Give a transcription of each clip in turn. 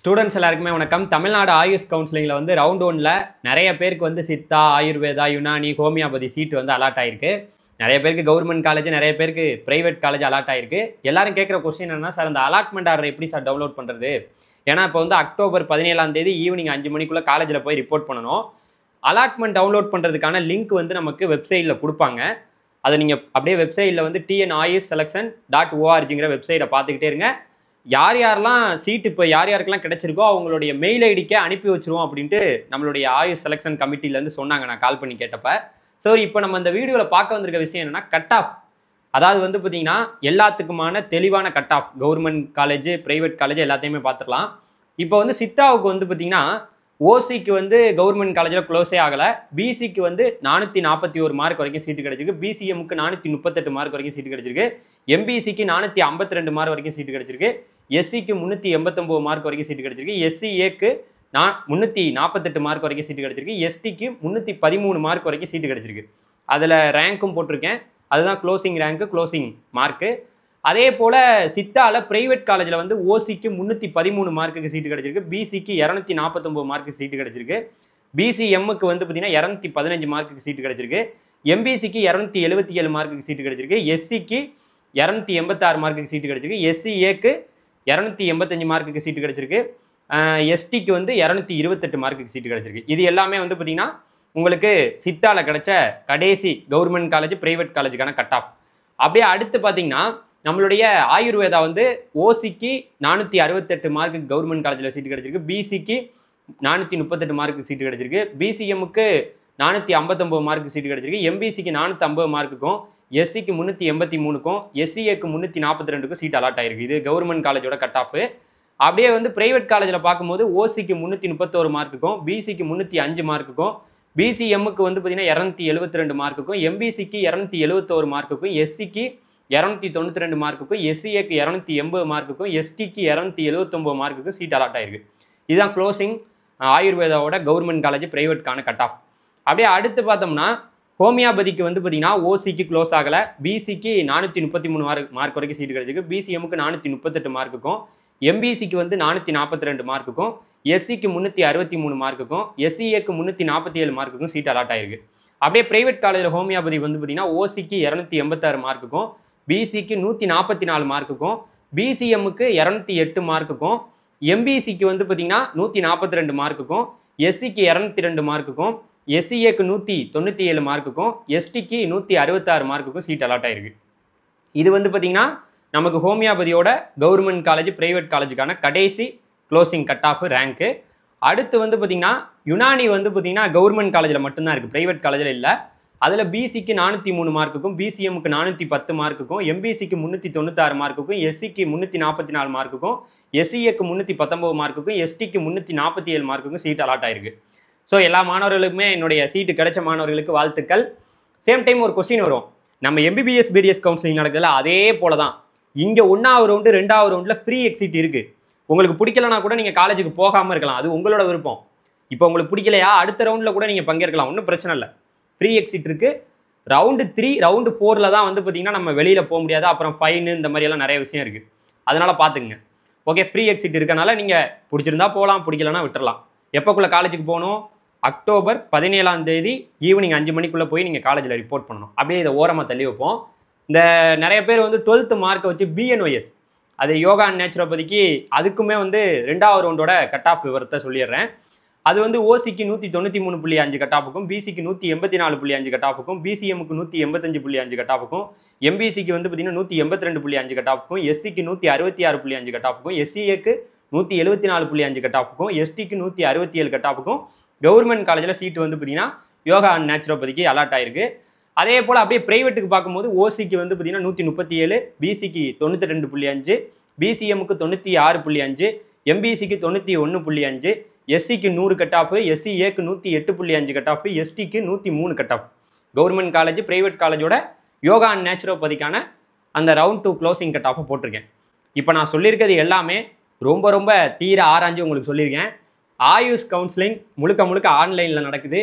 Students எல்லாருக்குமே வணக்கம். தமிழ்நாடு ஆயுஷ் கவுன்சிலிங்கில் வந்து ரவுண்ட் 1ல் நிறைய பேருக்கு வந்து சித்தா, ஆயுர்வேதா, யுனானி, ஹோமியோபதி சீட்டு வந்து அலாட் ஆயிருக்கு. நிறைய பேருக்கு கவர்மெண்ட் காலேஜ், நிறைய பேருக்கு பிரைவேட் காலேஜ் அலாட் ஆயிருக்கு. எல்லாரும் கேட்குற கொஸ்டின் என்னன்னா, சார் அந்த அலாட்மெண்ட் ஆர்டர் எப்படி சார் டவுன்லோட் பண்ணுறது? ஏன்னா இப்போ வந்து அக்டோபர் 17 ஈவினிங் 5 மணிக்குள்ளே காலேஜில் போய் ரிப்போர்ட் பண்ணணும். அலாட்மெண்ட் டவுன்லோட் பண்ணுறதுக்கான லிங்க் வந்து நமக்கு வெப்சைட்டில் கொடுப்பாங்க. அதை நீங்கள் அப்படியே வெப்சைட்டில் வந்து tnayushselection.orgங்கிற வெப்சைட்டை பார்த்துக்கிட்டே இருங்க. யார் யாரெல்லாம் சீட்டு இப்போ யாருக்கெல்லாம் கிடைச்சிருக்கோ அவங்களுடைய மெயில் ஐடிக்கே அனுப்பி வச்சிருவோம் அப்படின்ட்டு நம்மளுடைய ஆயுஷ் செலெக்ஷன் கமிட்டிலேருந்து சொன்னாங்க. நான் கால் பண்ணி கேட்டப்ப சரி, இப்போ நம்ம இந்த வீடியோவில் பார்க்க வந்திருக்க விஷயம் என்னன்னா, கட் ஆஃப். அதாவது வந்து பார்த்தீங்கன்னா எல்லாத்துக்குமான தெளிவான cut off, government college, private college எல்லாத்தையுமே பார்த்துக்கலாம். இப்போ வந்து சித்தாவுக்கு வந்து பார்த்தீங்கன்னா ஓசிக்கு வந்து கவர்மெண்ட் காலேஜில் க்ளோஸே ஆகலை. பிசிக்கு வந்து 441 மார்க் வரைக்கும் சீட்டு கிடைச்சிருக்கு. பிசிஎம்க்கு 438 மார்க் வரைக்கும் சீட்டு கிடைச்சிருக்கு. எம்பிசிக்கு 452 மார்க் வரைக்கும் சீட்டு கிடைச்சிருக்கு. எஸ்சிக்கு 389 மார்க் வரைக்கும் சீட்டு கிடைச்சிருக்கு. எஸ்சிஏக்கு 348 மார்க் வரைக்கும் சீட்டு கிடைச்சிருக்கு. எஸ்டிக்கு 313 மார்க் வரைக்கும் சீட்டு கிடைச்சிருக்கு. அதில் ரேங்க்கும் போட்டிருக்கேன். அதுதான் க்ளோசிங் ரேங்க்கு, க்ளோசிங் மார்க்கு. அதே போல் சித்தாவில் ப்ரைவேட் காலேஜில் வந்து ஓசிக்கு 313 மார்க்குக்கு சீட்டு கிடைச்சிருக்கு. பிசிக்கு 249 மார்க்கு சீட்டு கிடைச்சிருக்கு. பிசிஎம்முக்கு வந்து பார்த்தீங்கன்னா 215 மார்க்குக்கு சீட்டு கிடைச்சிருக்கு. எம்பிசிக்கு 277 மார்க்குக்கு சீட்டு கிடைச்சிருக்கு. எஸ்சிக்கு 286 மார்க்குக்கு சீட்டு கிடைச்சிருக்கு. எஸ்சிஏக்கு 285 மார்க்குக்கு சீட்டு கிடைச்சிருக்கு. எஸ்டிக்கு வந்து 228 மார்க்குக்கு சீட்டு கிடைச்சிருக்கு. இது எல்லாமே வந்து பார்த்தீங்கன்னா உங்களுக்கு சித்தாவில் கிடைச்ச கடைசி கவர்மெண்ட் காலேஜ், பிரைவேட் காலேஜுக்கான கட் ஆஃப். அப்படியே அடுத்து பார்த்தீங்கன்னா நம்மளுடைய ஆயுர்வேதா வந்து ஓசிக்கு 468 மார்க்குக்கு கவர்மெண்ட் காலேஜில் சீட்டு கிடைச்சிருக்கு. பிசிக்கு 438 மார்க்கு சீட்டு கிடைச்சிருக்கு. பிசிஎம்முக்கு 459 மார்க்கு சீட்டு கிடைச்சிருக்கு. எம்பிசிக்கு 450 மார்க்குக்கும், எஸ்சிக்கு 383க்கும், எஸ்சிஏக்கு 342க்கும் சீட் அலாட் ஆயிருக்கு. இது கவர்மெண்ட் காலேஜோட கட் ஆஃப். அப்படியே வந்து பிரைவேட் காலேஜில் பார்க்கும்போது ஓசிக்கு 331 மார்க்குக்கும், பிசிக்கு 305 மார்க்குக்கும், பிசிஎம்முக்கு வந்து பார்த்தீங்கன்னா 272 மார்க்குக்கும், எம்பிசிக்கு 271 மார்க்குக்கும், எஸ்சிக்கு 292 மார்க்குக்கும், எஸ்சிஏக்கு 280 மார்க்குக்கும், எஸ்டிக்கு 279 மார்க்குக்கும் சீட் அலாட் ஆயிருக்கு. இதுதான் க்ளோசிங் ஆயுர்வேதாவோட கவர்மெண்ட் காலேஜ் பிரைவேட்கான கட் ஆஃப். அப்படியே அடுத்து பார்த்தோம்னா ஹோமியோபதிக்கு வந்து பார்த்தீங்கன்னா ஓசிக்கு க்ளோஸ் ஆகலை. பிசிக்கு 433 மார்க் வரைக்கும் சீட்டு கிடைச்சிருக்கு. பிசிஎம்முக்கு 438 மார்க்குக்கும், எம்பிசிக்கு வந்து 442 மார்க்குக்கும், எஸ்சிக்கு 363 மார்க்குக்கும், எஸ்சிஏக்கு 347 மார்க்குக்கும் சீட் அலாட் ஆயிருக்கு. அப்படியே பிரைவேட் காலேஜில் ஹோமியோபதி வந்து பார்த்தீங்கன்னா ஓசிக்கு 286 மார்க்குக்கும், பிசிக்கு 144 மார்க்குக்கும், பிசிஎம்முக்கு 208 மார்க்குக்கும், எம்பிசிக்கு வந்து பார்த்தீங்கன்னா 142 மார்க்குக்கும், எஸ்சிக்கு 202 மார்க்குக்கும், எஸ்சிஏக்கு 197 மார்க்குக்கும், எஸ்டிக்கு 166 மார்க்குக்கும் சீட் அலாட் ஆயிருக்கு. இது வந்து பார்த்தீங்கன்னா நமக்கு ஹோமியோபதியோட கவர்மெண்ட் காலேஜ், பிரைவேட் காலேஜுக்கான கடைசி க்ளோசிங் கட் ஆஃப் ரேங்க்கு. அடுத்து வந்து பார்த்தீங்கன்னா யுனானி வந்து பார்த்தீங்கன்னா கவர்மெண்ட் காலேஜில் மட்டும்தான் இருக்குது, பிரைவேட் காலேஜில் இல்லை. அதில் பிசிக்கு 403 மார்க்குக்கும், பிசிஎம்முக்கு 410 மார்க்குக்கும், எம்பிசிக்கு 396 மார்க்குக்கும், எஸ்சிக்கு 344 மார்க்குக்கும், எஸ்சிஏக்கு 319 மார்க்குக்கும், எஸ்டிக்கு 347 மார்க்குக்கும் சீட் அலாட் ஆயிருக்கு. ஸோ எல்லா மாணவர்களுக்குமே என்னுடைய சீட்டு கிடைச்ச மாணவர்களுக்கு வாழ்த்துக்கள். சேம் டைம் ஒரு கொஸ்டின் வரும், நம்ம எம்பிபிஎஸ் பிடிஎஸ் கவுன்சிலிங் நடக்குதுல அதே போல தான் இங்கே 1வது ரவுண்டு 2வது ரவுண்டில் ஃப்ரீ எக்ஸிட் இருக்குது. உங்களுக்கு பிடிக்கலனா கூட நீங்கள் காலேஜுக்கு போகாமல் இருக்கலாம், அது உங்களோட விருப்பம். இப்போ உங்களுக்கு பிடிக்கலையா அடுத்த ரவுண்டில் கூட நீங்கள் பங்கேற்கலாம், ஒன்றும் பிரச்சனை இல்லை. ஃப்ரீ எக்ஸிட் இருக்குது. ரவுண்டு 3, ரவுண்டு 4ல் தான் வந்து பார்த்தீங்கன்னா நம்ம வெளியில் போக முடியாது, அப்புறம் ஃபைனு இந்த மாதிரியெல்லாம் நிறைய விஷயம் இருக்குது. அதனால் பார்த்துக்குங்க. ஓகே, ஃப்ரீ எக்ஸிட் இருக்கனால நீங்கள் பிடிச்சிருந்தா போகலாம், பிடிக்கலனா விட்டுறலாம். எப்போக்குள்ளே காலேஜுக்கு போகணும்? அக்டோபர் 17 ஈவினிங் 5 மணிக்குள்ளே போய் நீங்கள் காலேஜில் ரிப்போர்ட் பண்ணணும். அப்படியே இதை ஓரமாக தள்ளி வைப்போம். இந்த நிறைய பேர் வந்து 12th மார்க்கை வச்சு பிஎன்ஒஎஸ், அது யோகா அண்ட் நேச்சுரோபதிக்கு, அதுக்குமே வந்து 2வது ரவுண்டோட கட் ஆஃப் விவரத்தை சொல்லிடுறேன். அது வந்து ஓசிக்கு 193.5 கட் ஆஃபுக்கும், பிசிக்கு 184.5 கட் ஆஃபுக்கும், பிசிஎம்முக்கு 185.5 கட் ஆஃபுக்கும், எம்பிசிக்கு வந்து பார்த்தீங்கன்னா 182.5 கட் ஆஃபுக்கும், எஸ்சிக்கு 166.5 கட் ஆஃபுக்கும், எஸ்சிஏக்கு 174.5 கட் ஆஃபுக்கும், எஸ்டிக்கு 167 கட் ஆஃபுக்கும் கவர்மெண்ட் காலேஜில் சீட்டு வந்து பார்த்தீங்கன்னா யோகா அண்ட் நேச்சுரோபதிக்கு அலாட் ஆயிருக்கு. அதே போல் அப்படியே பிரைவேட்டுக்கு பார்க்கும்போது ஓசிக்கு வந்து பார்த்தீங்கன்னா 137, பிசிக்கு 92.5, பிசிஎம்முக்கு 96.5, எம்பிசிக்கு 91.5, எஸ்சிக்கு 100 கட் ஆஃப், எஸ்சிஏக்கு 108.5 கட் ஆஃப், எஸ்டிக்கு 103 cut off. Government college, private காலேஜோட யோகா அண்ட் நேச்சுரோபதிக்கான அந்த ரவுண்ட் 2 க்ளோசிங் கட் ஆஃபை போட்டிருக்கேன். இப்போ நான் சொல்லியிருக்கிறது எல்லாமே ரொம்ப ரொம்ப தீர ஆராய்ஞ்சு உங்களுக்கு சொல்லியிருக்கேன். ஆயுஷ் கவுன்சிலிங் முழுக்க ஆன்லைனில் நடக்குது.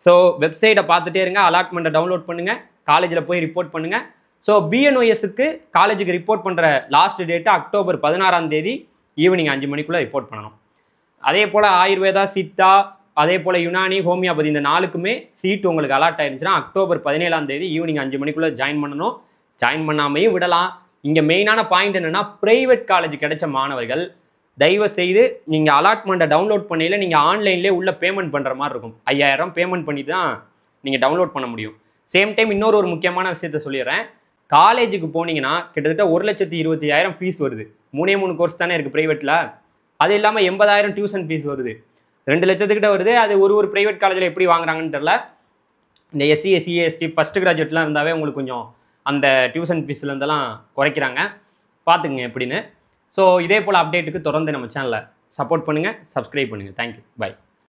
ஸோ வெப்சைட்டை பார்த்துட்டே இருங்க, அலாட்மெண்ட்டை டவுன்லோட் பண்ணுங்கள், காலேஜில் போய் ரிப்போர்ட் பண்ணுங்கள். ஸோ பிஎன்ஒஎஸ்க்கு காலேஜுக்கு ரிப்போர்ட் பண்ணுற லாஸ்ட் டேட்டு அக்டோபர் 16 ஈவினிங் 5 மணிக்குள்ளே ரிப்போர்ட் பண்ணணும். அதே போல் ஆயுர்வேதா, சித்தா, அதே போல் யுனானி, ஹோமியோபதி இந்த 4க்குமே சீட் உங்களுக்கு அலாட் ஆயிருந்துச்சுன்னா அக்டோபர் 17ஆம் தேதி ஈவினிங் 5 மணிக்குள்ளே ஜாயின் பண்ணணும். ஜாயின் பண்ணாமையும் விடலாம். இங்கே மெயினான பாயிண்ட் என்னென்னா, ப்ரைவேட் காலேஜ் கிடைச்ச மாணவர்கள் தயவு செய்து நீங்கள் அலாட்மெண்ட்டை டவுன்லோட் பண்ணையில் நீங்கள் ஆன்லைன்லேயே உள்ள பேமெண்ட் பண்ணுற மாதிரி இருக்கும். 5000 பேமெண்ட் பண்ணி தான் நீங்கள் டவுன்லோட் பண்ண முடியும். சேம் டைம் இன்னொரு முக்கியமான விஷயத்த சொல்லிடுறேன். காலேஜுக்கு போனீங்கன்னா கிட்டத்தட்ட 1,20,000 ஃபீஸ் வருது. 3 கோர்ஸ் தானே இருக்குது ப்ரைவேட்டில். அது இல்லாமல் 80,000 டியூஷன் ஃபீஸ் வருது. 2 லட்சத்துக்கிட்ட வருது. அது ஒரு ப்ரைவேட் காலேஜில் எப்படி வாங்குறாங்கன்னு தெரில. இந்த எஸ்சி, எஸ்சி, எஸ்டி ஃபஸ்ட் கிராஜுவேட்லாம் இருந்தாவே உங்களுக்கு கொஞ்சம் அந்த டியூஷன் ஃபீஸ்லேருந்தெல்லாம் குறைக்கிறாங்க. பார்த்துக்குங்க எப்படின்னு. ஸோ இதே போல் அப்டேட்டுக்கு தொடர்ந்து நம்ம சேனலை சப்போர்ட் பண்ணுங்கள், சப்ஸ்கிரைப் பண்ணுங்கள். Thank you, by.